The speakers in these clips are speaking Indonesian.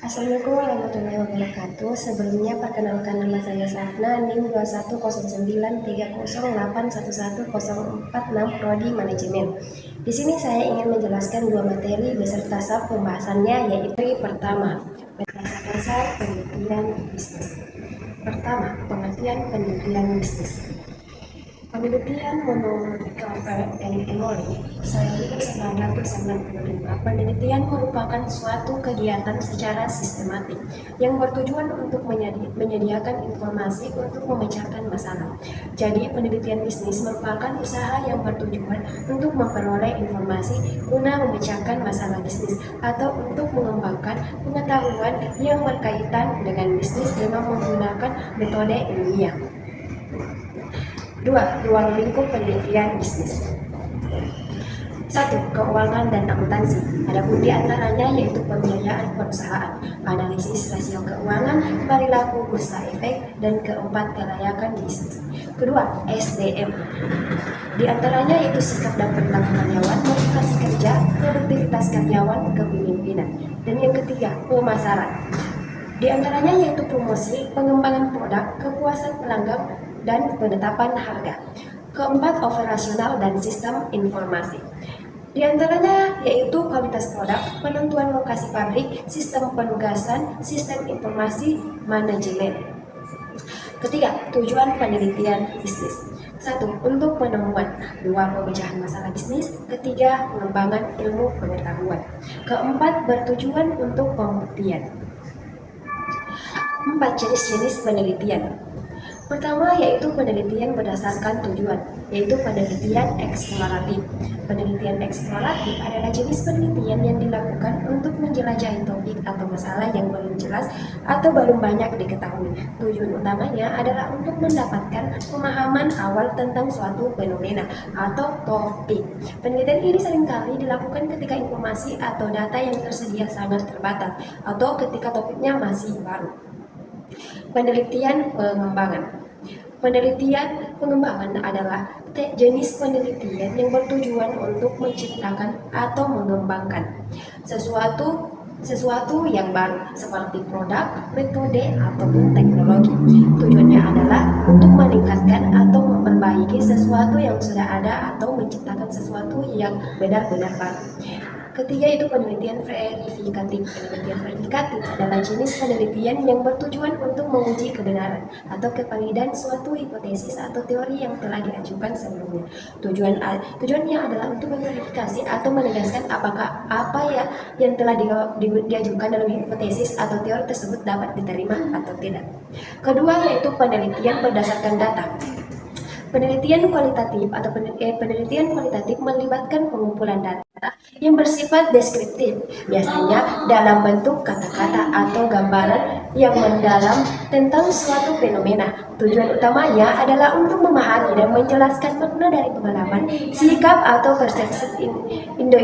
Assalamualaikum warahmatullahi wabarakatuh. Sebelumnya perkenalkan nama saya Safna, NIM 210930811104 Prodi Manajemen. Di sini saya ingin menjelaskan dua materi beserta sub pembahasannya, yaitu pertama, dasar penelitian bisnis. Pertama, pengertian penelitian bisnis. Penelitian menurut Calvert and Emory 1995, penelitian merupakan suatu kegiatan secara sistematik yang bertujuan untuk menyediakan informasi untuk memecahkan masalah. Jadi, penelitian bisnis merupakan usaha yang bertujuan untuk memperoleh informasi guna memecahkan masalah bisnis atau untuk mengembangkan pengetahuan yang berkaitan dengan bisnis dengan menggunakan metode ilmiah. 2. Ruang lingkup penelitian bisnis. 1. Keuangan dan akuntansi. Adapun di antaranya yaitu pembiayaan perusahaan, analisis rasio keuangan, perilaku bursa efek, dan keempat kelayakan bisnis. Kedua, SDM. Di antaranya yaitu sikap dan perilaku karyawan, motivasi kerja, produktivitas karyawan, kepemimpinan. Dan yang ketiga, pemasaran. Di antaranya yaitu promosi, pengembangan produk, kepuasan pelanggan, dan penetapan harga. Keempat, operasional dan sistem informasi. Di antaranya yaitu kualitas produk, penentuan lokasi pabrik, sistem penugasan, sistem informasi manajemen. Ketiga, tujuan penelitian bisnis. 1. Untuk penemuan. 2. Pemecahan masalah bisnis. Ketiga, pengembangan ilmu pengetahuan. Keempat, bertujuan untuk pembuktian. 4. Jenis-jenis penelitian. Pertama yaitu penelitian berdasarkan tujuan, yaitu penelitian eksploratif. Penelitian eksploratif adalah jenis penelitian yang dilakukan untuk menjelajahi topik atau masalah yang belum jelas atau belum banyak diketahui. Tujuan utamanya adalah untuk mendapatkan pemahaman awal tentang suatu fenomena atau topik. Penelitian ini seringkali dilakukan ketika informasi atau data yang tersedia sangat terbatas atau ketika topiknya masih baru. Penelitian pengembangan. Penelitian pengembangan adalah jenis penelitian yang bertujuan untuk menciptakan atau mengembangkan sesuatu yang baru seperti produk, metode, ataupun teknologi. Tujuannya adalah untuk meningkatkan atau memperbaiki sesuatu yang sudah ada atau menciptakan sesuatu yang benar-benar baru. Ketiga itu penelitian verifikatif. Penelitian verifikatif adalah jenis penelitian yang bertujuan untuk menguji kebenaran atau kevalidan suatu hipotesis atau teori yang telah diajukan sebelumnya. Tujuannya adalah untuk memverifikasi atau menegaskan apakah apa yang telah diajukan dalam hipotesis atau teori tersebut dapat diterima atau tidak. Kedua yaitu penelitian berdasarkan data. Penelitian kualitatif atau penelitian kualitatif melibatkan pengumpulan data yang bersifat deskriptif, biasanya dalam bentuk kata-kata atau gambaran yang mendalam tentang suatu fenomena. Tujuan utamanya adalah untuk memahami dan menjelaskan makna dari pengalaman, sikap atau persepsi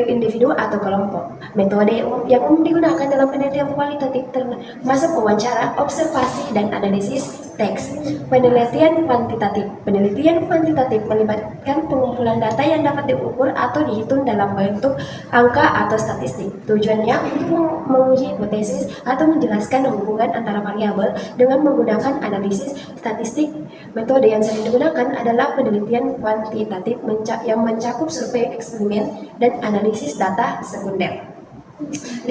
individu atau kelompok. Metode yang digunakan dalam penelitian kualitatif termasuk wawancara, observasi, dan analisis teks. Penelitian kuantitatif. Penelitian kuantitatif melibatkan pengumpulan data yang dapat diukur atau dihitung dalam bentuk angka atau statistik. Tujuannya untuk menguji hipotesis atau menjelaskan hubungan antara variabel dengan menggunakan analisis statistik. Metode yang sering digunakan adalah penelitian kuantitatif yang mencakup survei eksperimen dan analisis data sekunder. 5.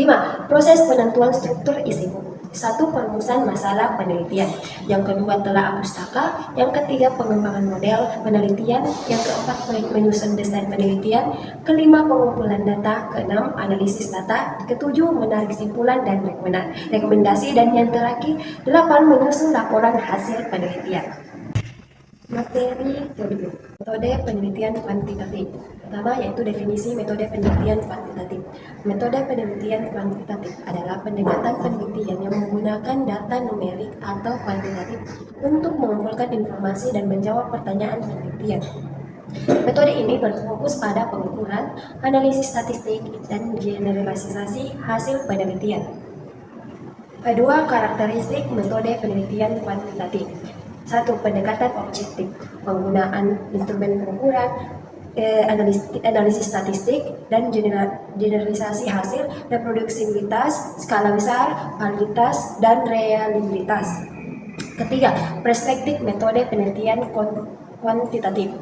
Proses penentuan struktur isi buku. 1. Perumusan masalah penelitian. Yang kedua telaah pustaka. Yang ketiga pengembangan model penelitian. Yang keempat menyusun desain penelitian. Kelima pengumpulan data. Keenam analisis data. Ketujuh menarik kesimpulan dan rekomendasi. Dan yang terakhir 8 menyusun laporan hasil penelitian. Materi kedua, metode penelitian kuantitatif. Pertama yaitu definisi metode penelitian kuantitatif. Metode penelitian kuantitatif adalah pendekatan penelitian yang menggunakan data numerik atau kuantitatif untuk mengumpulkan informasi dan menjawab pertanyaan penelitian. Metode ini berfokus pada pengukuran, analisis statistik, dan generalisasi hasil penelitian. Kedua, karakteristik metode penelitian kuantitatif. 1. Pendekatan objektif. Penggunaan instrumen pengukuran analisis statistik, dan generalisasi hasil, reproduksibilitas, skala besar, validitas, dan reliabilitas. Ketiga, perspektif metode penelitian kuantitatif,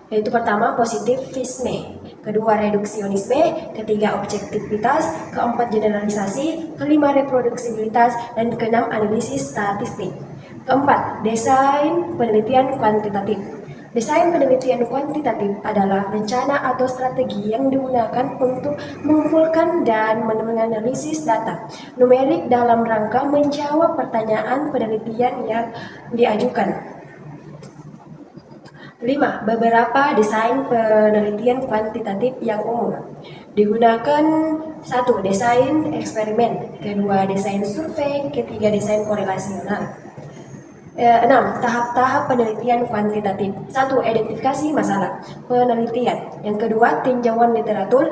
yaitu pertama positivisme, kedua reduksionisme, ketiga objektivitas, keempat generalisasi, kelima reproduksibilitas, dan keenam analisis statistik. Keempat, desain penelitian kuantitatif. Desain penelitian kuantitatif adalah rencana atau strategi yang digunakan untuk mengumpulkan dan menganalisis data numerik dalam rangka menjawab pertanyaan penelitian yang diajukan. 5. Beberapa desain penelitian kuantitatif yang umum. Digunakan 1. Desain eksperimen, kedua desain survei, ketiga desain korelasional. 6. Tahap-tahap penelitian kuantitatif. 1. Identifikasi masalah penelitian. Yang kedua, tinjauan literatur.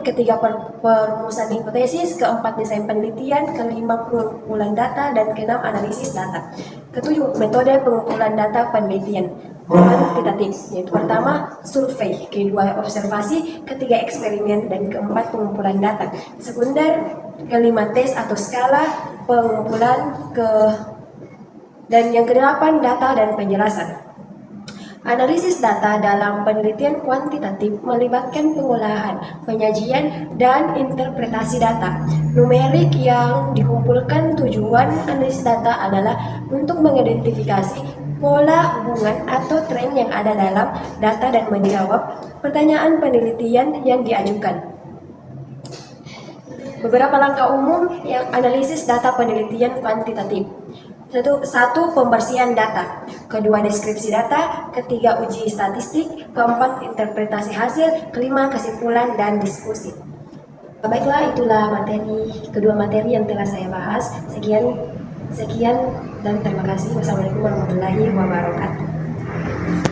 Ketiga, perumusan hipotesis. Keempat, desain penelitian. Kelima, pengumpulan data. Dan keenam, analisis data. Ketujuh, metode pengumpulan data penelitian kuantitatif, yaitu pertama survei, kedua observasi, ketiga eksperimen, dan keempat pengumpulan data sekunder, kelima tes atau skala pengumpulan dan yang kedelapan data dan penjelasan. Analisis data dalam penelitian kuantitatif melibatkan pengolahan, penyajian, dan interpretasi data numerik yang dikumpulkan. Tujuan analisis data adalah untuk mengidentifikasi pola hubungan atau tren yang ada dalam data dan menjawab pertanyaan penelitian yang diajukan. Beberapa langkah umum yang analisis data penelitian kuantitatif. 1. Pembersihan data. Kedua, deskripsi data. Ketiga, uji statistik. Keempat, interpretasi hasil. Kelima, kesimpulan dan diskusi. Baiklah, itulah kedua materi yang telah saya bahas. Sekian dan terima kasih. Wassalamualaikum warahmatullahi wabarakatuh.